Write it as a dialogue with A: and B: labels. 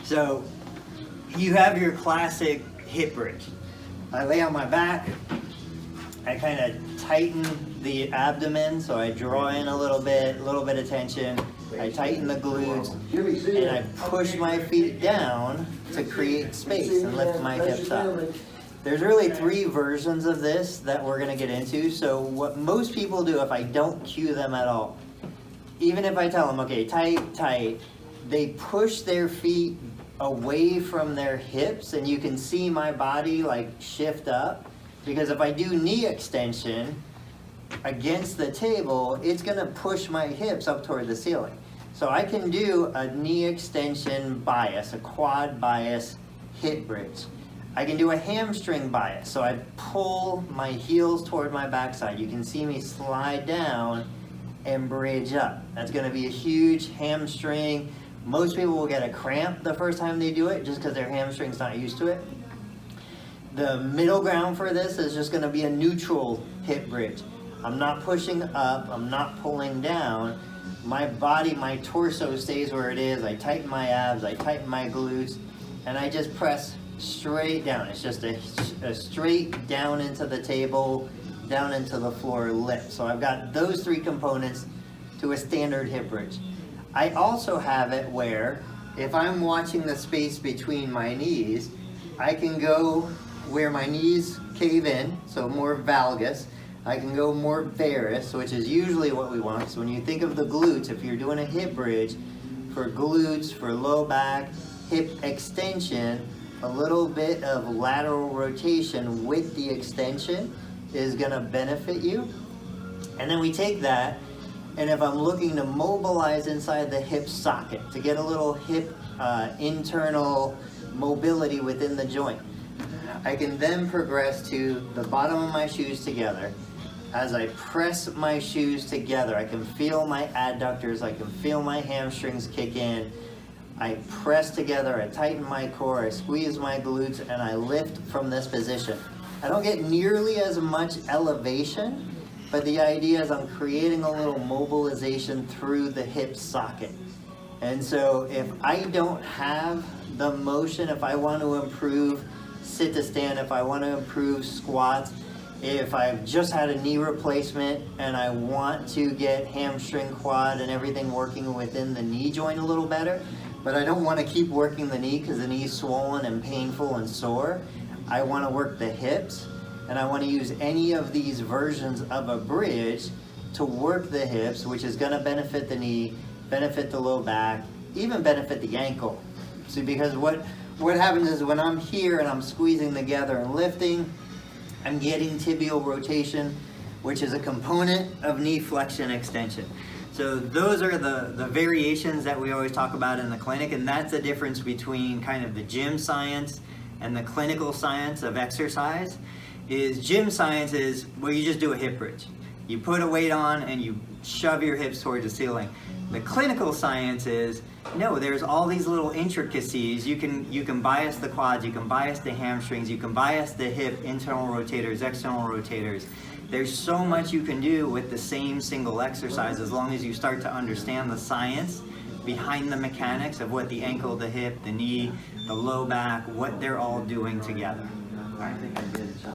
A: So you have your classic hip bridge. I lay on my back, I kind of tighten the abdomen, so I draw in a little bit of tension, I tighten the glutes, and I push my feet down to create space and lift my hips up. There's really 3 versions of this that we're going to get into. So what most people do, if I don't cue them at all, even if I tell them, okay, tight, tight, they push their feet away from their hips, and you can see my body like shift up, because if I do knee extension against the table, it's going to push my hips up toward the ceiling. So I can do a knee extension bias, a quad bias hip bridge. I can do a hamstring bias, so I pull my heels toward my backside. You can see me slide down and bridge up. That's going to be a huge hamstring. Most people will get a cramp the first time they do it just because their hamstring's not used to it. The middle ground for this is just going to be a neutral hip bridge. I'm not pushing up, I'm not pulling down. My body, my torso stays where it is. I tighten my abs, I tighten my glutes, and I just press straight down. It's just a straight down into the table, down into the floor lift. So I've got those 3 components to a standard hip bridge. I also have it where if I'm watching the space between my knees, I can go where my knees cave in, so more valgus. I can go more varus, which is usually what we want. So when you think of the glutes, if you're doing a hip bridge, for glutes, for low back, hip extension, a little bit of lateral rotation with the extension is going to benefit you. And then we take that, and if I'm looking to mobilize inside the hip socket, to get a little hip internal mobility within the joint, I can then progress to the bottom of my shoes together. As I press my shoes together, I can feel my adductors, I can feel my hamstrings kick in. I press together, I tighten my core, I squeeze my glutes, and I lift from this position. I don't get nearly as much elevation, but the idea is I'm creating a little mobilization through the hip socket. And so if I don't have the motion, if I want to improve sit to stand, if I want to improve squats, if I've just had a knee replacement and I want to get hamstring, quad, and everything working within the knee joint a little better, but I don't want to keep working the knee because the knee's swollen and painful and sore, I want to work the hips, and I want to use any of these versions of a bridge to work the hips, which is going to benefit the knee, benefit the low back, even benefit the ankle. See, because what happens is when I'm here and I'm squeezing together and lifting, I'm getting tibial rotation, which is a component of knee flexion extension. So those are the variations that we always talk about in the clinic, and that's the difference between kind of the gym science and the clinical science of exercise. Is gym science is, well, you just do a hip bridge. You put a weight on and you shove your hips towards the ceiling. The clinical science is, no, there's all these little intricacies. You can bias the quads, you can bias the hamstrings, you can bias the hip internal rotators, external rotators. There's so much you can do with the same single exercise as long as you start to understand the science behind the mechanics of what the ankle, the hip, the knee, the low back, what they're all doing together.
B: I think I did.